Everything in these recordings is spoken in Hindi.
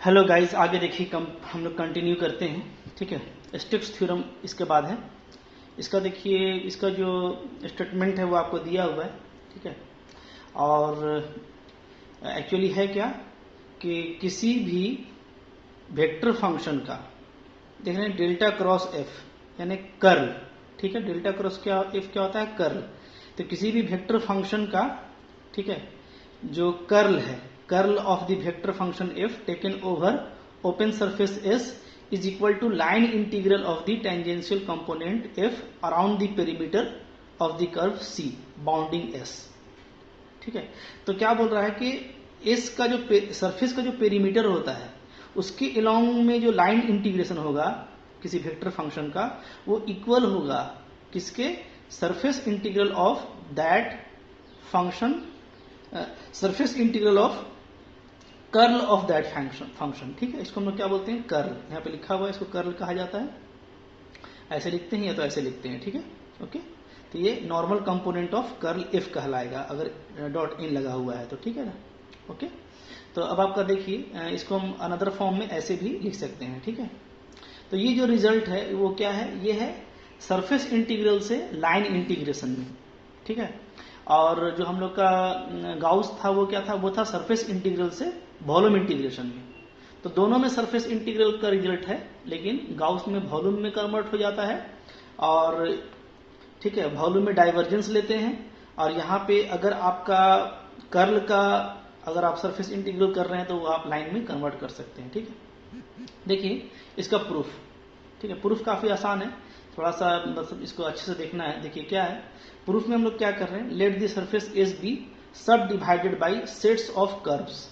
हेलो गाइस, आगे देखिए हम लोग कंटिन्यू करते हैं। ठीक है, स्टोक्स थ्योरम इसके बाद है। इसका देखिए, इसका जो स्टेटमेंट है वो आपको दिया हुआ है। ठीक है, और एक्चुअली है क्या कि किसी भी वेक्टर फंक्शन का देख रहे हैं डेल्टा क्रॉस एफ यानी कर्ल। ठीक है, डेल्टा क्रॉस क्या एफ क्या होता है? कर्ल। तो किसी भी वेक्टर फंक्शन का, ठीक है, जो कर्ल है, curl of the vector function F taken over open surface S is equal to line integral of the tangential component F around the perimeter of the curve C bounding S. ठीक है, तो क्या बोल रहा है कि एस का जो सरफेस का जो पेरीमीटर होता है उसके अलोंग में जो लाइन इंटीग्रेशन होगा किसी वेक्टर फंक्शन का, वो इक्वल होगा किसके? Surface integral of that function, surface integral of curl of that function. ठीक है, इसको हम लोग क्या बोलते हैं? कर्ल। यहाँ पे लिखा हुआ है, इसको कर्ल कहा जाता है। ऐसे लिखते हैं या तो ऐसे लिखते हैं। ठीक है, ओके। तो ये normal component of curl F कहलाएगा अगर डॉट इन लगा हुआ है तो। ठीक है ना, ओके। तो अब आपका देखिए, इसको हम अनदर फॉर्म में ऐसे भी लिख सकते हैं। ठीक है, तो ये जो रिजल्ट है वो क्या है? ये है सरफेस इंटीग्रल से लाइन इंटीग्रेशन में। ठीक है, और जो हम लोग का गाउस था वो क्या था? वो था सरफेस इंटीग्रल से वॉल्यूम इंटीग्रेशन में। तो दोनों में सरफेस इंटीग्रल का रिजल्ट है, लेकिन गाउस में वॉल्यूम में कन्वर्ट हो जाता है। और ठीक है, वॉल्यूम में डाइवर्जेंस लेते हैं। और यहाँ पे अगर आपका कर्ल का अगर आप सरफेस इंटीग्रल कर रहे हैं तो वो आप लाइन में कन्वर्ट कर सकते हैं। ठीक है, देखिए इसका प्रूफ। ठीक है, प्रूफ काफी आसान है, थोड़ा सा मतलब इसको अच्छे से देखना है। देखिए क्या है प्रूफ में हम लोग क्या कर रहे हैं? Let the surface S B sub by sets of curves.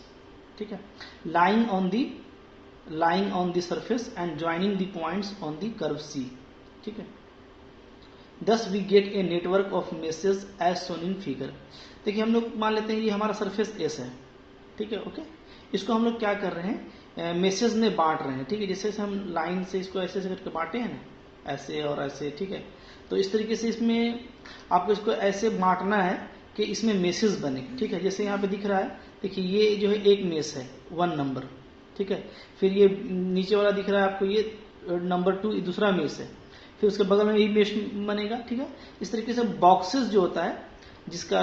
ठीक है, lying on the surface and joining the points on the curve C. ठीक है, thus we get a network of meshes as shown in figure. देखिए हम लोग मान लेते हैं ये हमारा सरफेस एस है। ठीक है, ओके। इसको हम लोग क्या कर रहे हैं? मैसेज में बांट रहे हैं। ठीक है, जैसे हम लाइन से इसको ऐसे करके बांटे हैं ना, ऐसे और ऐसे। ठीक है, तो इस तरीके से इसमें आपको इसको ऐसे बांटना है कि इसमें मैसेज बने। ठीक है, जैसे यहाँ पे दिख रहा है, देखिए ये जो है एक मेस है 1 नंबर। ठीक है, फिर ये नीचे वाला दिख रहा है आपको, ये नंबर 2 दूसरा मेस है, फिर उसके बगल में भी मेश बनेगा। ठीक है, इस तरीके से बॉक्सेस जो होता है जिसका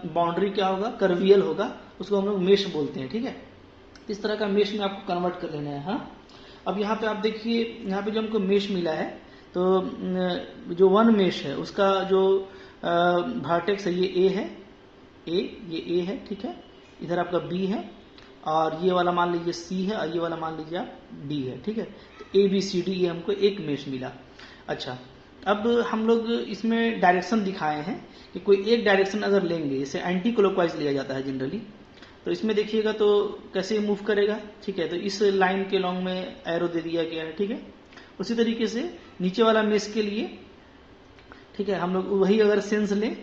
बाउंड्री क्या होगा? कर्वियल होगा, उसको हम लोग मेश बोलते हैं। ठीक है, इस तरह का मेश में आपको कन्वर्ट कर लेना है। हाँ, अब यहाँ पे आप देखिए, यहाँ पे जो हमको मेश मिला है, तो जो 1 मेश है उसका जो वर्टेक्स है ये ए है, ये ए है। ठीक है, इधर आपका बी है, और ये वाला मान लीजिए सी है, और ये वाला मान लीजिए आप डी है। ठीक है, तो ए बी सी डी ये हमको एक मेश मिला। अच्छा, अब हम लोग इसमें डायरेक्शन दिखाए हैं कि कोई एक डायरेक्शन अगर लेंगे, इसे एंटी क्लॉकवाइज लिया जाता है जनरली, तो इसमें देखिएगा तो कैसे मूव करेगा। ठीक है, तो इस लाइन के लॉन्ग में एरो दे दिया गया है। ठीक है, उसी तरीके से नीचे वाला मेश के लिए, ठीक है, हम लोग वही अगर सेंस लें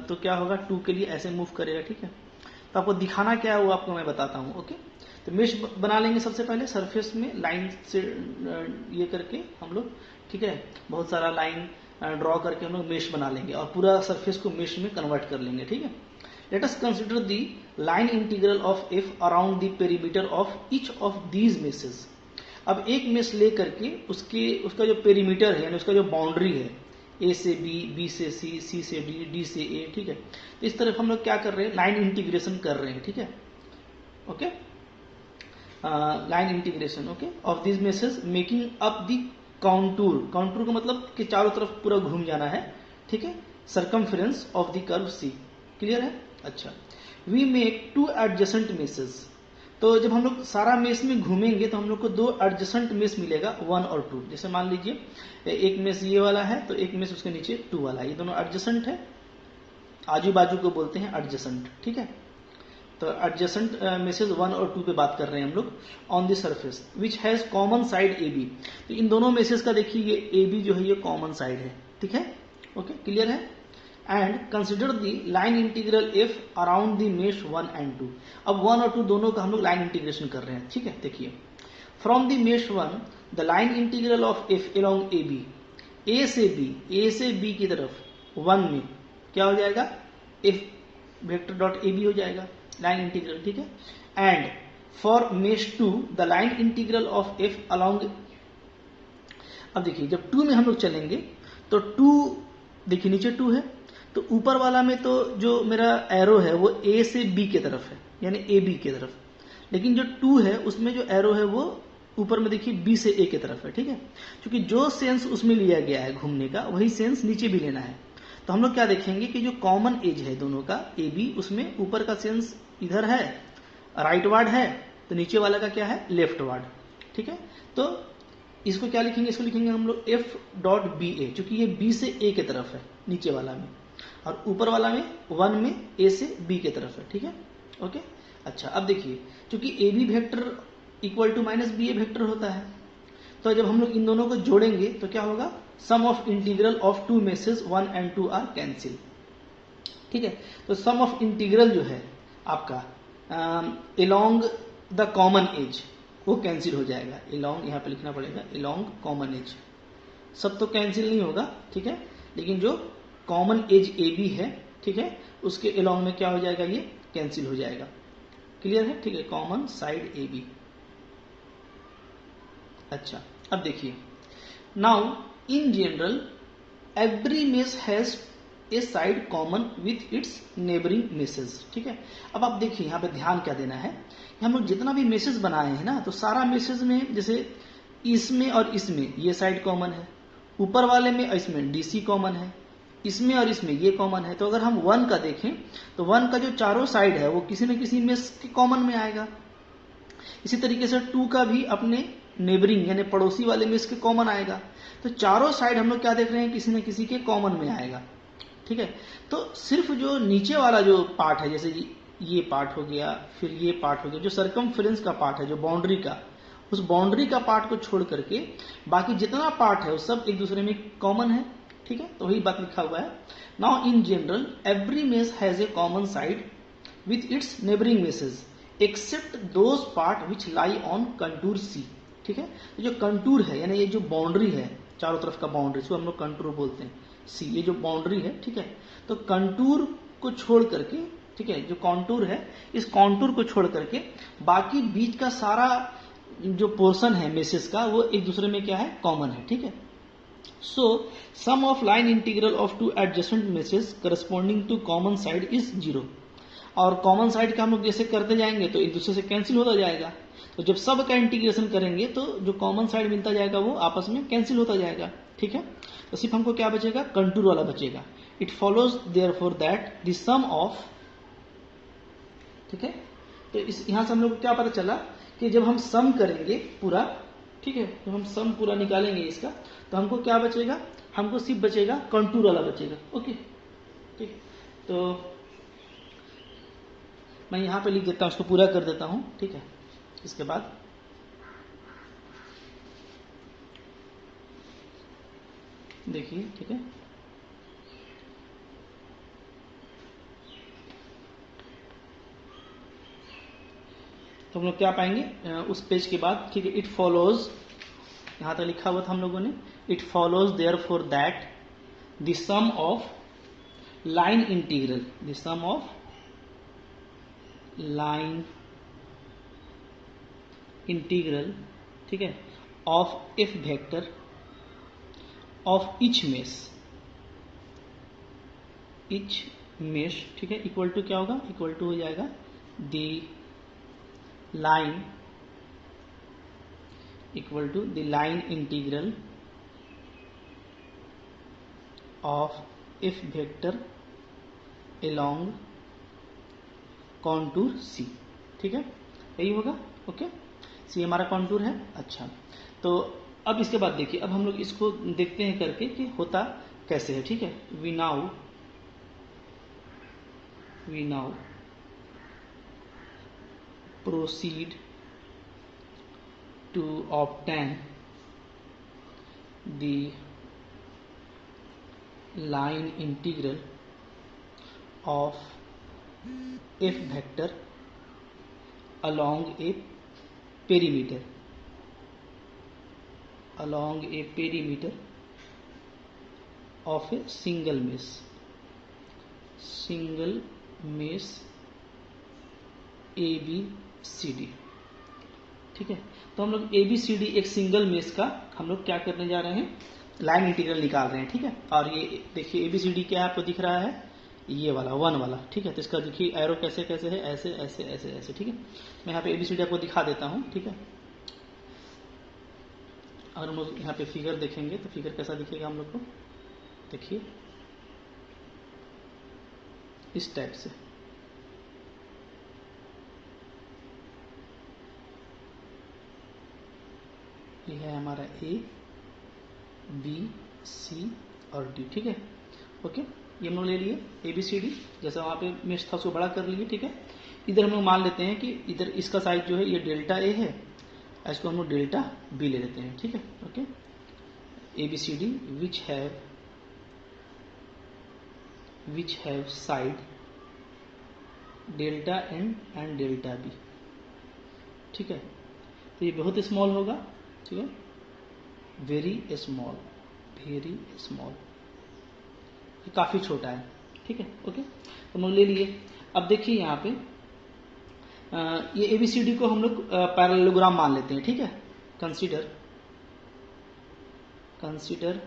तो क्या होगा? 2 के लिए ऐसे मूव करेगा। ठीक है, तो आपको दिखाना क्या है वो आपको मैं बताता हूँ। ओके, तो मेश बना लेंगे सबसे पहले सरफेस में लाइन से ये करके हम लोग। ठीक है, बहुत सारा लाइन ड्रॉ करके हम लोग मेश बना लेंगे और पूरा सरफेस को मेश में कन्वर्ट कर लेंगे। ठीक है, let us consider the line integral of F around the perimeter of each of these message. अब एक मेश ले करके उसका जो पेरीमीटर है यानी उसका जो बाउंड्री है, ए से बी, बी से सी, सी से डी, डी से ए। ठीक है, तो इस तरफ हम लोग क्या कर रहे हैं? लाइन इंटीग्रेशन कर रहे हैं। ठीक है, okay, line integration okay of this meshes making up the contour. Contour का मतलब कि चारों तरफ पूरा घूम जाना है। ठीक है, circumference of the curve C. Clear है? अच्छा, वी मेक 2 एडजेसेंट मेसेज। तो जब हम लोग सारा मेस में घूमेंगे तो हम लोग को 2 एडजेसेंट मेस मिलेगा, 1 और 2। जैसे मान लीजिए एक मेस ये वाला है, तो एक मेस उसके नीचे 2 वाला है, ये दोनों एडजेसेंट है, आजू बाजू को बोलते हैं एडजेसेंट। ठीक है, तो एडजेसेंट मेसेज 1 और 2 पे बात कर रहे हैं हम लोग। On the surface which has common side A B. तो इन दोनों मेसेज का देखिए ये ए बी जो है ये कॉमन साइड है। ठीक है, ओके, क्लियर है? And consider the line integral F around the mesh 1 and 2। अब 1 और 2 दोनों का हम लोग लाइन इंटीग्रेशन कर रहे हैं। ठीक है, देखिए from the mesh 1 the line integral of F along A B, A से बी की तरफ 1 में क्या हो जाएगा? F vector dot A B हो जाएगा लाइन इंटीग्रल। ठीक है, and for mesh 2 the line integral of F along. अब देखिए जब 2 में हम लोग चलेंगे तो 2 देखिए नीचे 2 है, तो ऊपर वाला में तो जो मेरा एरो है वो ए से बी की तरफ है, यानी ए बी की तरफ, लेकिन जो 2 है उसमें जो एरो है वो ऊपर में देखिए बी से ए की तरफ है, ठीक है। क्योंकि जो सेंस उसमें लिया गया है घूमने का वही सेंस नीचे भी लेना है, तो हम लोग क्या देखेंगे कि जो कॉमन एज है दोनों का ए बी, उसमें ऊपर का सेंस इधर है राइट वार्ड है, तो नीचे वाला का क्या है लेफ्ट वार्ड, ठीक है। तो इसको क्या लिखेंगे, इसको लिखेंगे हम लोग एफ डॉट बी ए, चूंकि ये बी से ए की तरफ है नीचे वाला में, और ऊपर वाला में 1 में ए से बी की तरफ है, ठीक है, ओके। अच्छा अब देखिए चूंकि A B vector equal to minus B A vector होता है, तो जब हम लोग इन दोनों को जोड़ेंगे तो क्या होगा, sum of integral of 2 meshes 1 and 2 are cancel, ठीक है। तो सम ऑफ इंटीग्रल जो है आपका अलोंग द कॉमन एज वो कैंसिल हो जाएगा, अलोंग यहाँ पे लिखना पड़ेगा, अलोंग कॉमन एज, सब तो कैंसिल नहीं होगा, ठीक है, लेकिन जो कॉमन एज ए बी है, ठीक है, उसके अलोंग में क्या हो जाएगा, ये कैंसिल हो जाएगा, क्लियर है, ठीक है, कॉमन साइड ए बी। अच्छा अब देखिए, now in general every mesh has A side common with its neighbouring message, ठीक है। अब आप देखिए यहाँ पे ध्यान क्या देना है, हम लोग जितना भी मैसेज बनाए हैं ना, तो सारा मैसेज में जैसे इसमें और इसमें ये साइड कॉमन है, ऊपर वाले में इसमें डीसी कॉमन है, इसमें और इसमें ये कॉमन है, तो अगर हम 1 का देखें तो 1 का जो चारों साइड है वो किसी न किसी में कॉमन में आएगा। इसी तरीके से 2 का भी अपने नेबरिंग यानी पड़ोसी वाले में इसके कॉमन आएगा, तो चारों साइड हम लोग क्या देख रहे हैं, किसी न किसी के कॉमन में आएगा, ठीक है। तो सिर्फ जो नीचे वाला जो पार्ट है, जैसे ये पार्ट हो गया, फिर ये पार्ट हो गया, जो सरकमफ्रेंस का पार्ट है, जो बाउंड्री का, उस बाउंड्री का पार्ट को छोड़ करके बाकी जितना पार्ट है वो सब एक दूसरे में कॉमन है, ठीक है। तो वही बात लिखा हुआ है, now in general every mesh has a common side with its neighbouring meshes except those part which lie on contour C, ठीक है। तो जो कंटूर है यानी ये जो बाउंड्री है चारों तरफ का बाउंड्री, इसको हम लोग कंटूर बोलते हैं, सी ये जो बाउंड्री है, ठीक है, तो कंटूर को छोड़ करके, ठीक है, जो कॉन्टूर है इस कॉन्टूर को छोड़ करके बाकी बीच का सारा जो पोर्शन है मेसेज का वो एक दूसरे में क्या है कॉमन है, ठीक है। So sum of line integral of 2 adjacent meshes corresponding to common side is 0, और कॉमन साइड का हम लोग जैसे करते जाएंगे तो एक दूसरे से कैंसिल होता जाएगा, तो जब सब का इंटीग्रेशन करेंगे तो जो कॉमन साइड मिलता जाएगा वो आपस में कैंसिल होता जाएगा, ठीक है। तो सिर्फ हमको क्या बचेगा, कंटूर वाला बचेगा। It follows therefore that the sum of, ठीक है। तो इस यहां से हम लोग को क्या पता चला कि जब हम सम करेंगे पूरा, ठीक है, तो हम सम पूरा निकालेंगे इसका, तो हमको क्या बचेगा, हमको सिर्फ बचेगा कंटूर वाला बचेगा, ओके, ठीक। तो मैं यहां पे लिख देता हूं, उसको पूरा कर देता हूं, ठीक है। इसके बाद देखिए, ठीक है, तो हम लोग क्या पाएंगे उस पेज के बाद, ठीक है, इट फॉलोज, यहां तक लिखा हुआ था हम लोगों ने, it follows therefore that the sum of line integral, the sum of line integral, ठीक है, of F vector of each mesh, ठीक है, इक्वल टू क्या होगा, इक्वल टू हो जाएगा the line, equal to the line integral of F vector along contour C, ठीक है, यही होगा, ओके। सी हमारा कॉन्टूर है। अच्छा, तो अब इसके बाद देखिए, अब हम लोग इसको देखते हैं करके कि होता कैसे है, ठीक है। We now proceed to obtain the line integral of f vector along a perimeter of a single mesh ABCD, ठीक है। तो हम लोग ABCD एक सिंगल मेश का हम लोग क्या करने जा रहे हैं, लाइन इंटीग्रल निकाल रहे हैं, ठीक है। और ये देखिए ABCD क्या आपको दिख रहा है, ये वाला 1 वाला, ठीक है। तो इसका देखिए एरो कैसे कैसे है, ऐसे ऐसे ऐसे ऐसे, ठीक है। मैं यहाँ पे ABCD आपको दिखा देता हूँ, ठीक है। अगर हम लोग यहाँ पे फिगर देखेंगे तो फिगर कैसा दिखेगा हम लोग को, देखिए इस टाइप से, ये है हमारा A B C और D, ठीक है। ओके, ये हम लोग ले लिए ABCD, जैसा वहाँ पे मेश था उसको बड़ा कर लिए, ठीक है। इधर हम लोग मान लेते हैं कि इधर इसका साइज जो है ये डेल्टा A है, इसको हम लोग डेल्टा B ले लेते हैं, ठीक है। Okay, ABCD which have side delta N and delta B, ठीक है। तो ये बहुत स्मॉल होगा, ठीक है, वेरी स्मॉल, ये काफ़ी छोटा है, ठीक है। ओके, तो हम लोग ले लिए। अब देखिए यहाँ पे ये ABCD को हम लोग पैरेललोग्राम मान लेते हैं, ठीक है। कंसीडर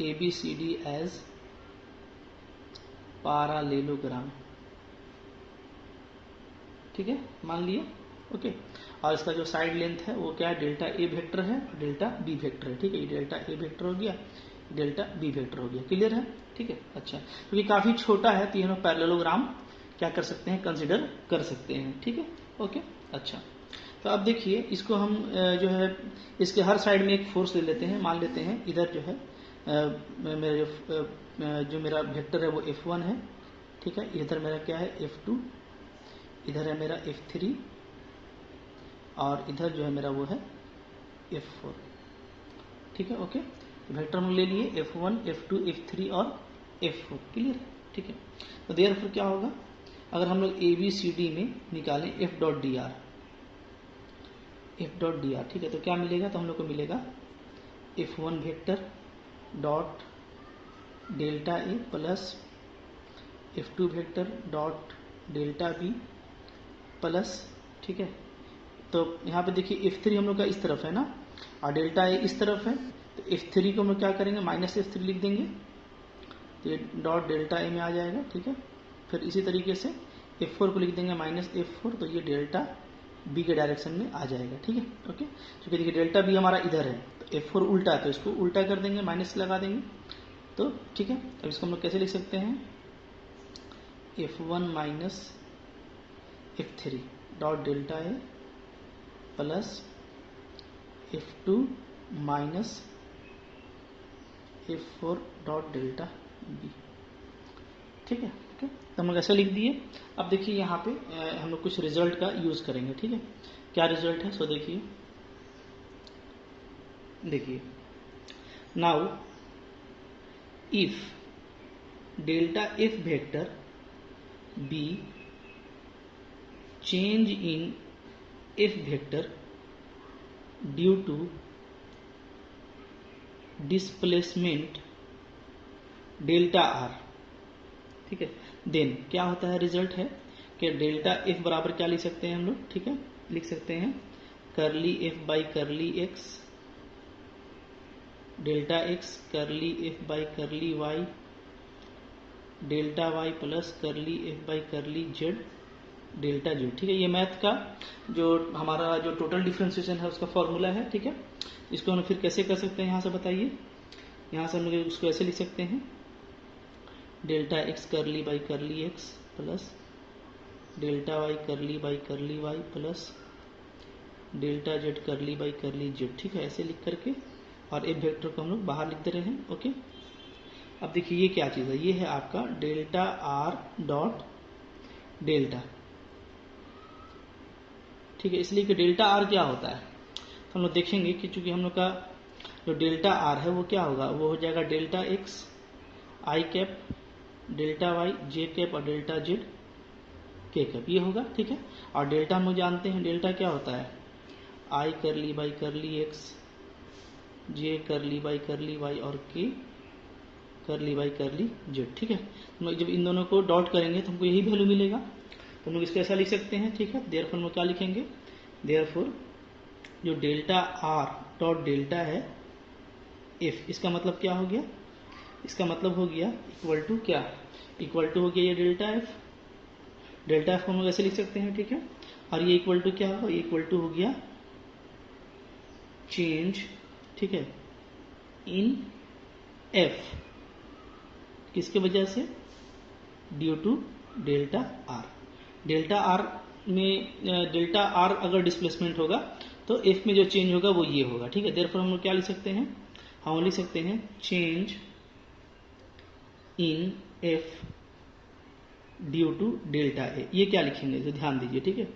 ABCD एज पैरेललोग्राम, ठीक है, मान लिए। ओके, और इसका जो साइड लेंथ है वो क्या है, डेल्टा A वेक्टर है और डेल्टा B वेक्टर है, ठीक है। ये डेल्टा A वेक्टर हो गया, डेल्टा B वेक्टर हो गया, क्लियर है, ठीक है। अच्छा, क्योंकि तो काफ़ी छोटा है तो ये हम पैरेललोग्राम क्या कर सकते हैं, कंसिडर कर सकते हैं, ठीक है। ओके, अच्छा, तो अब देखिए इसको हम जो है इसके हर साइड में एक फोर्स ले लेते हैं, मान लेते हैं इधर जो है मेरा वेक्टर है वो F1 है, ठीक है। इधर मेरा क्या है F2, इधर है मेरा F3 और इधर जो है मेरा वो है F4, ठीक है। ओके, वेक्टर हम ले लिए F1 F2 F3 और F4, क्लियर है, ठीक है। तो देयरफॉर क्या होगा, अगर हम लोग ABCD में निकालें F डॉट डी आर, ठीक है, तो क्या मिलेगा, तो हम लोग को मिलेगा F1 vector dot delta A plus F2 vector dot delta B plus, ठीक है। तो यहाँ पे देखिए F3 हम लोग का इस तरफ है ना, और डेल्टा A इस तरफ है, तो F3 को हम लोग क्या करेंगे, माइनस F3 लिख देंगे, तो ये डॉट डेल्टा A में आ जाएगा, ठीक है। फिर इसी तरीके से F4 को लिख देंगे माइनस F4, तो ये डेल्टा B के डायरेक्शन में आ जाएगा, ठीक है। ओके, क्योंकि देखिए डेल्टा B हमारा इधर है, तो F4 उल्टा है, तो इसको उल्टा कर देंगे, माइनस लगा देंगे, तो ठीक है। अब इसको हम लोग कैसे लिख सकते हैं, F1 minus F3 dot delta A plus F2 minus F4 dot delta B, ठीक है। ओके, तो हम लोग ऐसे लिख दिए। अब देखिए यहाँ पे हम लोग कुछ रिजल्ट का यूज करेंगे, ठीक है। क्या रिजल्ट है, सो देखिए now if delta F vector B change in F vector due to displacement delta R, ठीक है, देन क्या होता है, रिजल्ट है कि डेल्टा F बराबर क्या लिख सकते हैं हम लोग, ठीक है, लिख सकते हैं करली F बाई करली X डेल्टा X करली F बाई करली Y डेल्टा Y प्लस करली F बाई करली Z डेल्टा Z, ठीक है। ये मैथ का जो हमारा जो टोटल डिफरेंशिएशन है उसका फॉर्मूला है, ठीक है। इसको हम फिर कैसे कर सकते हैं, यहाँ से बताइए, यहाँ से हम लोग उसको ऐसे लिख सकते हैं डेल्टा X करली बाई करली X प्लस डेल्टा Y करली बाई करली Y प्लस डेल्टा Z करली बाई करली Z, ठीक है, ऐसे लिख करके, और F वेक्टर को हम लोग बाहर लिख दे रहे हैं। ओके, अब देखिए ये क्या चीज़ है, ये है आपका डेल्टा R डॉट डेल्टा, ठीक है। इसलिए कि डेल्टा R क्या होता है, तो हम लोग देखेंगे कि चूंकि हम लोग का जो डेल्टा R है वो क्या होगा, वो हो जाएगा delta X I cap delta Y J cap और डेल्टा Z K कैप, ये होगा, ठीक है। और डेल्टा हम लोग जानते हैं डेल्टा क्या होता है, I करली बाई करली X J करली बाई करली Y और K करली बाई करली Z, ठीक है। हम लोग जब इन दोनों को डॉट करेंगे तो हमको यही वैल्यू मिलेगा, तो हम लोग इसको ऐसा लिख सकते हैं, ठीक है। देयरफॉर हम लोग क्या लिखेंगे, देयरफॉर जो डेल्टा आर डॉट डेल्टा है एफ, इसका मतलब क्या हो गया, इसका मतलब हो गया इक्वल टू क्या, इक्वल टू हो गया ये डेल्टा एफ। डेल्टा एफ को हम लोग ऐसे लिख सकते हैं, ठीक है। और ये इक्वल टू क्या होगा, ये इक्वल टू हो गया चेंज, ठीक है, इन एफ, किसके वजह से, due to delta R. Delta R में डेल्टा आर अगर डिस्प्लेसमेंट होगा तो एफ में जो चेंज होगा वो ये होगा, ठीक है। देयरफॉर हम लोग क्या लिख सकते हैं, हम लिख सकते हैं change in F due to delta A. ये क्या लिखेंगे, तो ध्यान दीजिए, ठीक है।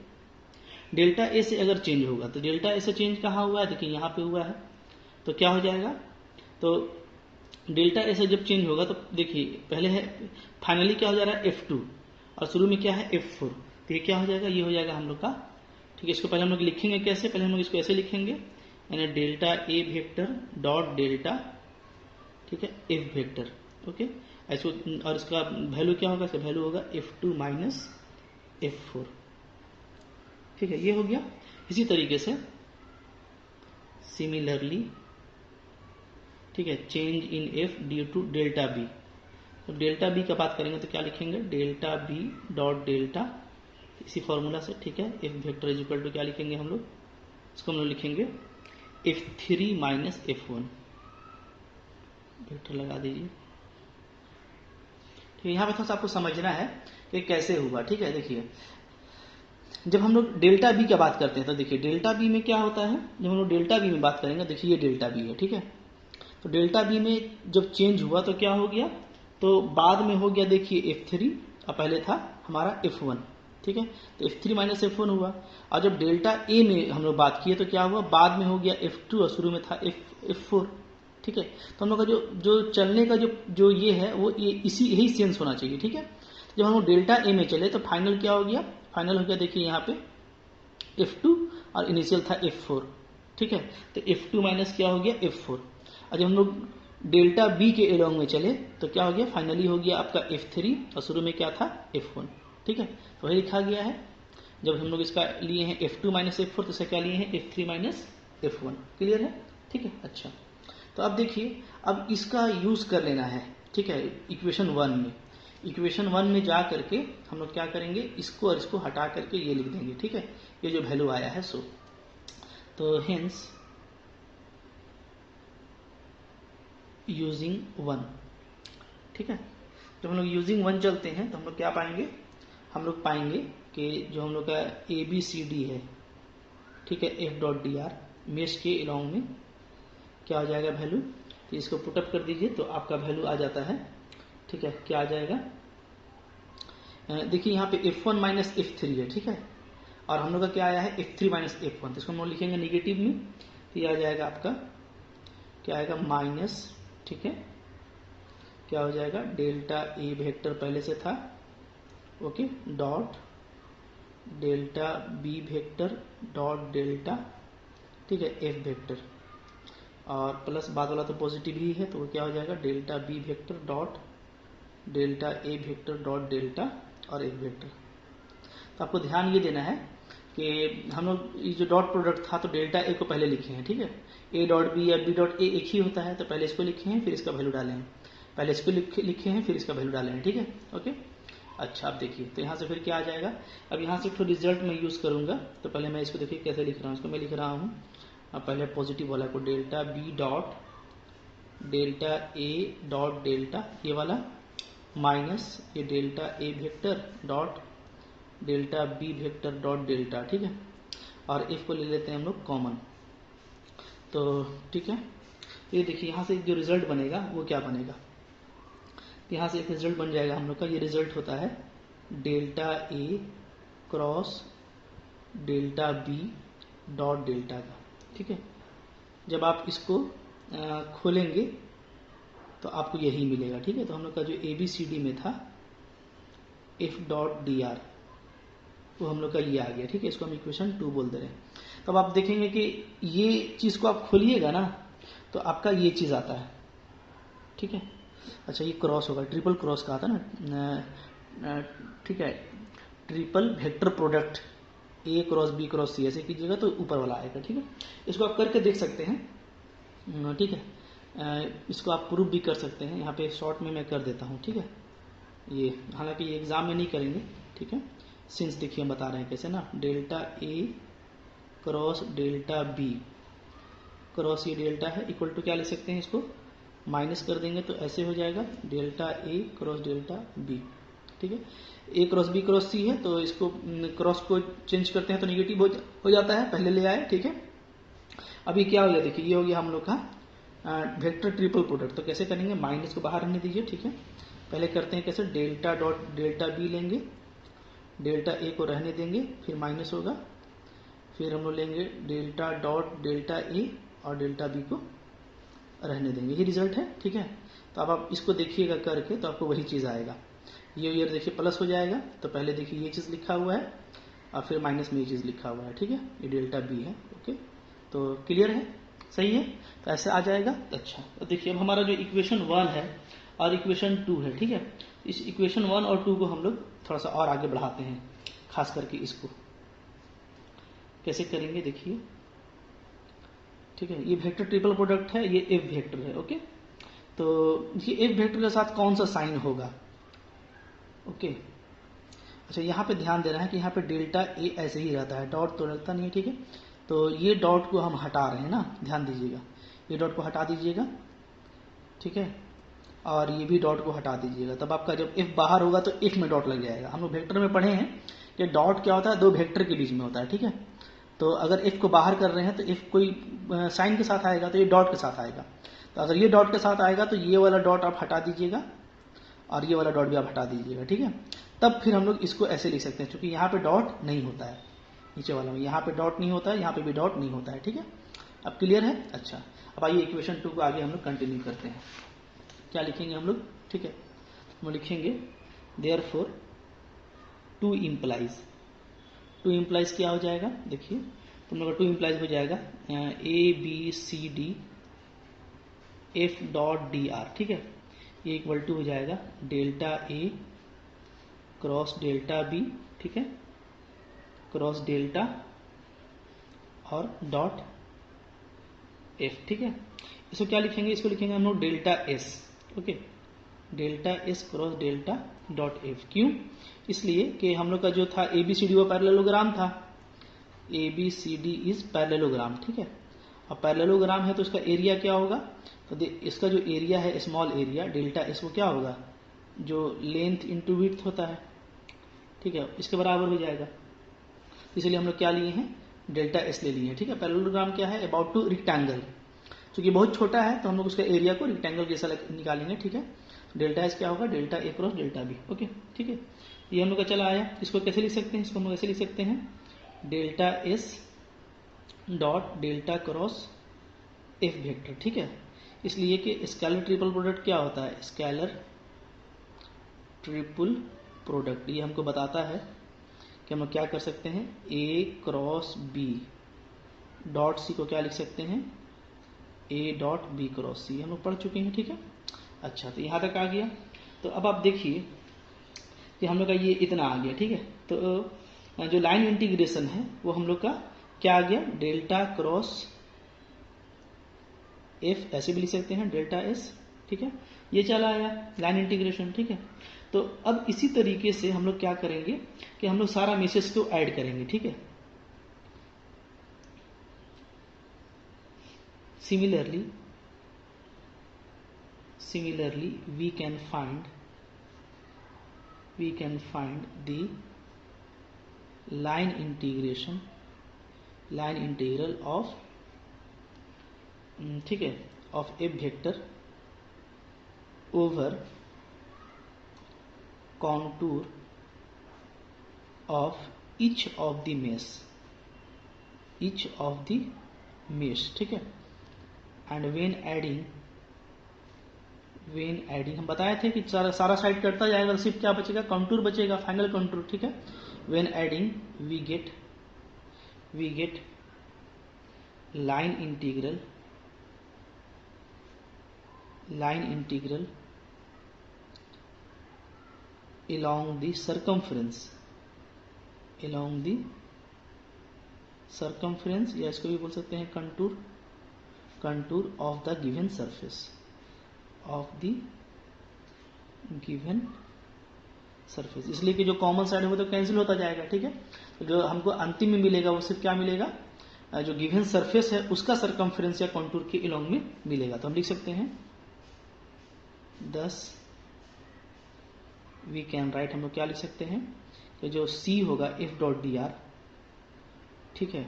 डेल्टा ए से अगर चेंज होगा तो डेल्टा ए से चेंज कहाँ हुआ है, देखिए यहाँ पे हुआ है, तो क्या हो जाएगा, तो डेल्टा ए से जब चेंज होगा तो देखिए पहले है फाइनली क्या हो जा रहा है F2 और शुरू में क्या है F4, तो ये क्या हो जाएगा, ये हो जाएगा हम लोग का, ठीक है। इसको पहले हम लोग लिखेंगे कैसे, पहले हम लोग इसको ऐसे लिखेंगे, यानी delta A vector dot delta, ठीक है, एफ वेक्टर, ओके ऐसे। और इसका वैल्यू क्या होगा, इसका वैल्यू होगा F2 माइनस F4, ठीक है, ये हो गया। इसी तरीके से सिमिलरली, ठीक है, change in F due to delta B. तो डेल्टा बी का बात करेंगे तो क्या लिखेंगे, डेल्टा बी डॉट डेल्टा, इसी फॉर्मूला से, ठीक है, F vector is equal to क्या लिखेंगे हम लोग, इसको हम लोग लिखेंगे F3 माइनस F1, वेक्टर लगा दीजिए। ठीक है, यहाँ पे थोड़ा सा आपको समझना है कि कैसे हुआ, ठीक है। देखिए जब हम लोग डेल्टा बी की बात करते हैं तो देखिए डेल्टा बी में क्या होता है, जब हम लोग डेल्टा बी में बात करेंगे, देखिए ये डेल्टा बी है, ठीक है। तो डेल्टा बी में जब चेंज हुआ तो क्या हो गया, तो बाद में हो गया देखिए F3 और पहले था हमारा F1, ठीक है। तो F3 माइनस F1 हुआ। और जब डेल्टा ए में हम लोग बात किए तो क्या हुआ, बाद में हो गया F2 और शुरू में था F4, ठीक है। तो हम लोग का जो चलने का जो ये है वो ये इसी यही सेंस होना चाहिए, ठीक है। जब हम लोग डेल्टा ए में चले तो फाइनल क्या हो गया, फाइनल हो गया देखिए यहाँ पे F2 और इनिशियल था F4, ठीक है। तो F2 माइनस क्या हो गया F4। और जब हम लोग डेल्टा बी के एलोंग में चले तो क्या हो गया, फाइनली हो गया आपका F3 और शुरू में क्या था F1, ठीक है। तो वही लिखा गया है। जब हम लोग इसका लिए हैं F2 माइनस F4 तो इसका क्या लिए हैं F3 माइनस F1, क्लियर है, ठीक है। अच्छा, तो अब देखिए अब इसका यूज कर लेना है, ठीक है, इक्वेशन 1 में। इक्वेशन 1 में जा करके हम लोग क्या करेंगे, इसको और इसको हटा करके ये लिख देंगे, ठीक है, ये जो वैल्यू आया है सो। तो हेंस यूजिंग 1, ठीक है। जब हम लोग यूजिंग 1 चलते हैं तो हम लोग क्या पाएंगे, हम लोग पाएंगे कि जो हम लोग का ABCD है, ठीक है, F dot D are mesh के अलोंग में क्या हो जाएगा वैल्यू, तो इसको पुटअप कर दीजिए तो आपका वैल्यू आ जाता है, ठीक है। क्या आ जाएगा, देखिए यहाँ पे F1 माइनस F3 है, ठीक है, और हम लोग का क्या आया है F3 माइनस F1, तो इसको हम लोग लिखेंगे निगेटिव में, तो ये आ जाएगा आपका क्या आएगा माइनस, ठीक है, क्या हो जाएगा डेल्टा ए वेक्टर पहले से था, okay, dot delta B vector dot delta, ठीक है, एफ वेक्टर, और प्लस बाद वाला तो पॉजिटिव ही है तो वो क्या हो जाएगा delta B vector dot delta A vector dot delta और एफ वेक्टर। तो आपको ध्यान ये देना है कि हम लोग ये जो डॉट प्रोडक्ट था तो डेल्टा ए को पहले लिखे हैं, ठीक है, ए डॉट बी या बी डॉट ए एक ही होता है, तो पहले इसको लिखे हैं फिर इसका वैल्यू डाले हैं, पहले इसको लिखे हैं फिर इसका वैल्यू डाले हैं, ठीक है, ओके। अच्छा, आप देखिए तो यहाँ से फिर क्या आ जाएगा, अब यहाँ से फिर रिजल्ट मैं यूज करूंगा, तो पहले मैं इसको देखिए कैसे लिख रहा हूँ, इसको मैं लिख रहा हूँ अब पहले पॉजिटिव वाला को delta B dot delta A dot delta ये वाला माइनस ये delta A vector dot delta B vector dot delta, ठीक है, और एफ को ले लेते हैं हम लोग कॉमन, तो ठीक है। ये देखिए यहाँ से जो रिजल्ट बनेगा वो क्या बनेगा, यहाँ से एक रिजल्ट बन जाएगा हम लोग का, ये रिजल्ट होता है delta A cross delta B dot delta का, ठीक है। जब आप इसको खोलेंगे तो आपको यही मिलेगा, ठीक है। तो हम लोग का जो ABCD में था F डॉट डी आर वो हम लोग का ये आ गया, ठीक है, इसको हम इक्वेशन 2 बोल दे रहे हैं। तब आप देखेंगे कि ये चीज को आप खोलिएगा ना तो आपका ये चीज आता है, ठीक है। अच्छा, ये क्रॉस होगा, ट्रिपल क्रॉस का आता है ना, ठीक है, triple vector product A cross B cross C ऐसे कीजिएगा तो ऊपर वाला आएगा। ठीक है, इसको आप करके देख सकते हैं। ठीक है, इसको आप प्रूफ भी कर सकते हैं। यहाँ पे शॉर्ट में मैं कर देता हूँ। ठीक है, ये हालांकि ये एग्जाम में नहीं करेंगे। ठीक है, सिंस देखिए हम बता रहे हैं कैसे ना, delta A cross delta B cross ये डेल्टा है इक्वल टू क्या लिख सकते हैं, इसको माइनस कर देंगे तो ऐसे हो जाएगा delta A cross delta B. ठीक है, ए क्रॉस बी क्रॉस सी है तो इसको क्रॉस को चेंज करते हैं तो निगेटिव हो जाता है, पहले ले आए। ठीक है, अभी क्या हो गया देखिए, ये हो गया हम लोग का वेक्टर ट्रिपल प्रोडक्ट। तो कैसे करेंगे, माइनस को बाहर रहने दीजिए। ठीक है, पहले करते हैं कैसे, डेल्टा डॉट डेल्टा बी लेंगे, डेल्टा ए को रहने देंगे, फिर माइनस होगा, फिर हम लोग लेंगे डेल्टा डॉट डेल्टा ए और डेल्टा बी को रहने देंगे। ये रिजल्ट है। ठीक है, तो अब आप इसको देखिएगा करके तो आपको वही चीज़ आएगा। ये देखिए प्लस हो जाएगा, तो पहले देखिए ये चीज़ लिखा हुआ है और फिर माइनस में ये चीज़ लिखा हुआ है। ठीक है, ये डेल्टा बी है। ओके, तो क्लियर है, सही है, तो ऐसे आ जाएगा। अच्छा, तो देखिए अब हमारा जो इक्वेशन 1 है और इक्वेशन 2 है। ठीक है, इस इक्वेशन 1 और 2 को हम लोग थोड़ा सा और आगे बढ़ाते हैं, खास करके इसको कैसे करेंगे देखिए। ठीक है, ये वेक्टर ट्रिपल प्रोडक्ट है, ये एफ वेक्टर है। ओके, तो ये एफ वेक्टर के साथ कौन सा साइन होगा। ओके, अच्छा यहाँ पे ध्यान देना है कि यहाँ पे डेल्टा ए ऐसे ही रहता है, डॉट तो रहता नहीं है। ठीक है, तो ये डॉट को हम हटा रहे हैं ना, ध्यान दीजिएगा, ये डॉट को हटा दीजिएगा। ठीक है, और ये भी डॉट को हटा दीजिएगा, तब आपका जब एफ बाहर होगा तो एफ में डॉट लग जाएगा। हम लोग वेक्टर में पढ़े हैं कि डॉट क्या होता है, दो वेक्टर के बीच में होता है। ठीक है, तो अगर एफ को बाहर कर रहे हैं तो एफ कोई साइन के साथ आएगा तो ये डॉट के साथ आएगा। तो अगर ये डॉट के साथ आएगा तो ये वाला डॉट आप हटा दीजिएगा और ये वाला डॉट भी आप हटा दीजिएगा। ठीक है, तब फिर हम लोग इसको ऐसे लिख सकते हैं, क्योंकि यहाँ पे डॉट नहीं होता है, नीचे वाला में यहाँ पे डॉट नहीं होता है, यहाँ पे भी डॉट नहीं होता है। ठीक है, अब क्लियर है। अच्छा, अब आइए इक्वेशन 2 को आगे हम लोग कंटिन्यू करते हैं। क्या लिखेंगे हम लोग, ठीक है, हम लिखेंगे देयरफॉर 2 इम्प्लाइज क्या हो जाएगा देखिए, तो हम लोग 2 इम्प्लाइज हो जाएगा A B C D F dot D R. ठीक है, ये इक्वल टू हो जाएगा delta A cross delta B. ठीक है, क्रॉस डेल्टा और डॉट एफ। ठीक है, इसको क्या लिखेंगे, इसको लिखेंगे हम लोग delta S. Okay, delta S cross delta dot F. क्यों, इसलिए कि हम लोग का जो था ए बी सी डी वो पैरेललोग्राम था, A B C D is parallelogram. ठीक है, अब पैरेललोग्राम है तो इसका एरिया क्या होगा, तो इसका जो एरिया है स्मॉल एरिया डेल्टा एस वो क्या होगा, जो लेंथ इंटू विड्थ होता है। ठीक है, इसके बराबर हो जाएगा, इसलिए हम लोग क्या लिए हैं, डेल्टा एस ले लिए हैं। ठीक है, पैरेललोग्राम क्या है, अबाउट टू रेक्टेंगल, क्योंकि बहुत छोटा है तो हम लोग उसका एरिया को रेक्टेंगल जैसा निकालेंगे। ठीक है, डेल्टा एस क्या होगा, delta A cross delta B. Okay, ठीक है, ये हम लोग का चला आया। इसको कैसे लिख सकते हैं, इसको हम लोग ऐसे लिख सकते हैं delta S dot delta cross F vector. ठीक है, इसलिए कि स्केलर ट्रिपल प्रोडक्ट क्या होता है, स्केलर ट्रिपल प्रोडक्ट ये हमको बताता है कि हम लोग क्या कर सकते हैं, ए क्रॉस बी डॉट सी को क्या लिख सकते हैं, ए डॉट बी क्रॉस सी, हम लोग पढ़ चुके हैं। ठीक है, अच्छा, तो यहाँ तक आ गया। तो अब आप देखिए कि हम लोग का ये इतना आ गया। ठीक है, तो जो लाइन इंटीग्रेशन है वो हम लोग का क्या आ गया, डेल्टा क्रॉस एफ ऐसे भी लिख सकते हैं, डेल्टा एस। ठीक है, ये चला आया लाइन इंटीग्रेशन। ठीक है, तो अब इसी तरीके से हम लोग क्या करेंगे कि हम लोग सारा मैसेज को ऐड करेंगे। ठीक है, similarly we can find the line integral of ठीक है of a vector over contour of each of the mesh। ठीक है, and when adding हम बताए थे कि सारा साइड करता जाएगा तो सिर्फ क्या बचेगा, कंटूर बचेगा, फाइनल कंटूर। ठीक है, when adding we get line integral along the circumference circumference, या इसको भी बोल सकते हैं contour, contour of the given surface, of the given surface. इसलिए कि जो कॉमन साइड है वो तो कैंसिल होता जाएगा, ठीक है। तो जो हमको अंतिम में मिलेगा वो सिर्फ क्या मिलेगा, जो गिवन सरफेस है उसका सरकमफ्रेंस या कंटूर के अलोंग में मिलेगा। तो हम लिख सकते हैं 10 वी कैन राइट, हम लोग क्या लिख सकते हैं कि जो C होगा एफ डॉट डी आर, ठीक है,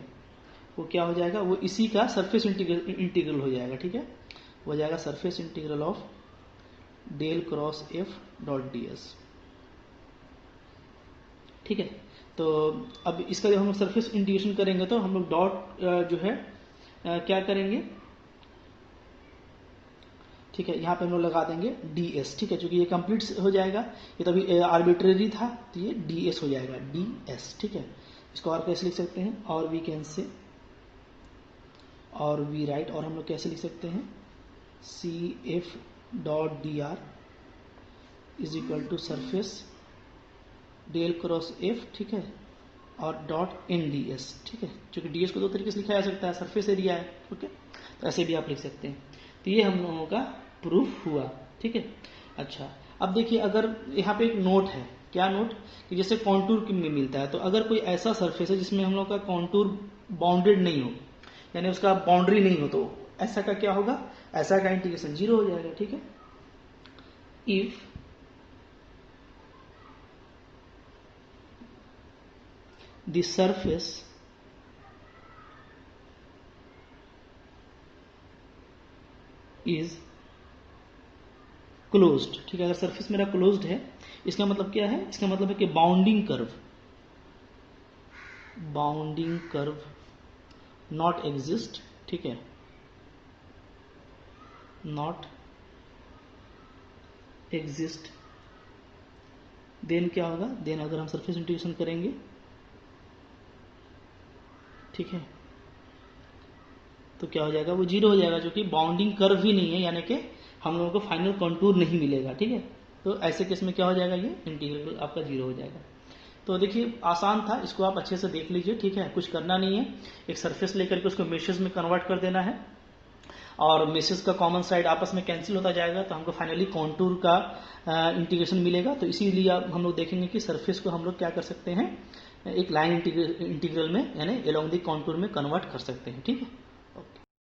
वो क्या हो जाएगा, वो इसी का सरफेस इंटीग्रल हो जाएगा, ठीक है। वो हो जाएगा surface integral of del cross F dot D S, ठीक है। तो अब इसका जब हम लोग सरफेस इंटीग्रेशन करेंगे तो हम लोग डॉट जो है क्या करेंगे, ठीक है, यहाँ पे हम लोग लगा देंगे ds, ठीक है, क्योंकि ये कंप्लीट हो जाएगा, ये तो अभी आर्बिट्रेरी था तो ये ds हो जाएगा, ds, ठीक है। इसको और कैसे लिख सकते हैं, और वी कैन से, और वी राइट, और हम लोग कैसे लिख सकते हैं C F dot D R is equal to surface del cross F, ठीक है, और डॉट एन डी एस, ठीक है, क्योंकि ds को दो तरीके से लिखा जा सकता है, सरफेस एरिया है, ओके, तो ऐसे भी आप लिख सकते हैं। तो ये हम लोगों का प्रूफ हुआ, ठीक है। अच्छा, अब देखिए अगर यहाँ पे एक नोट है, क्या नोट, कि जैसे कॉन्टूर में मिलता है, तो अगर कोई ऐसा सरफेस है जिसमें हम लोग का कॉन्टूर बाउंडेड नहीं हो, यानी उसका बाउंड्री नहीं हो, तो ऐसा का क्या होगा, ऐसा का इंटीग्रेशन 0 हो जाएगा, ठीक है। If the surface is closed, ठीक है, अगर सरफेस मेरा क्लोज्ड है, इसका मतलब क्या है, इसका मतलब है कि बाउंडिंग कर्व नॉट एग्जिस्ट, ठीक है, नॉट एग्जिस्ट, देन क्या होगा, देन अगर हम सरफेस इंटीग्रेशन करेंगे, ठीक है, तो क्या हो जाएगा, वो 0 हो जाएगा, जो कि बाउंडिंग कर्व ही नहीं है, यानी कि हम लोगों को फाइनल कंटूर नहीं मिलेगा, ठीक है। तो ऐसे केस में क्या हो जाएगा, ये इंटीग्रल आपका 0 हो जाएगा। तो देखिए आसान था, इसको आप अच्छे से देख लीजिए, ठीक है, कुछ करना नहीं है, एक सरफेस लेकर के उसको मेशेस में कन्वर्ट कर देना है, और मेशेस का कॉमन साइड आपस में कैंसिल होता जाएगा, तो हमको फाइनली कॉन्टूर का इंटीग्रेशन मिलेगा। तो इसीलिए हम लोग देखेंगे कि सरफेस को हम लोग क्या कर सकते हैं, एक लाइन इंटीग्रल में, यानी अलोंग द कॉन्टूर में कन्वर्ट कर सकते हैं, ठीक है।